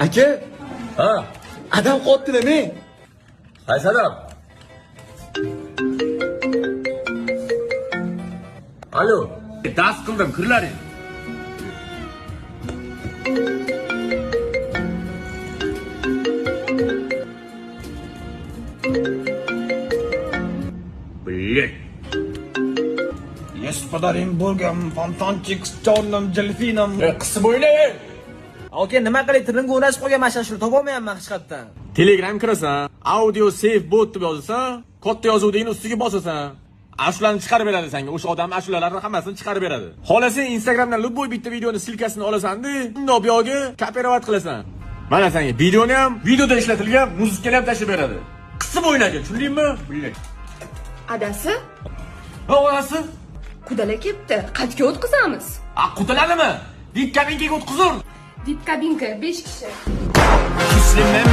Aka, Ha, adam qotdimi? qaysi adam? Alo, dast qildim, kirlaring. Блять. Gospodarim bo'lgan fontanchik chonim jilfinom. Qisib o'ylang. Aka, nima qilay? Tilimga o'rnashib qolgan mana shuni topolmayapman haqiqatdan. Telegram kirasan, audio save bot deb yozasan, katta yozuvdagini ustiga bosasan. Ashulani chiqarib beradi senga. O'sha odam ashulalarni hammasini chiqarib beradi. Xohlasang Instagramdan любой bitta videoni silkasini olasan-da, bundoq bu yoqqa kopirovat qilasan. Mana senga videoni ham, videoda ishlatilgan muzikani ham tashib beradi. Qisib o'ynaga, tushundingmi? Billing. Adasi, Ha, onasi? qudala ketdi. Qatga o'tkazamiz. Qutuladimi? Dip kabinkaga o'tkazur. Dip kabinka 5 kishi. Muslimim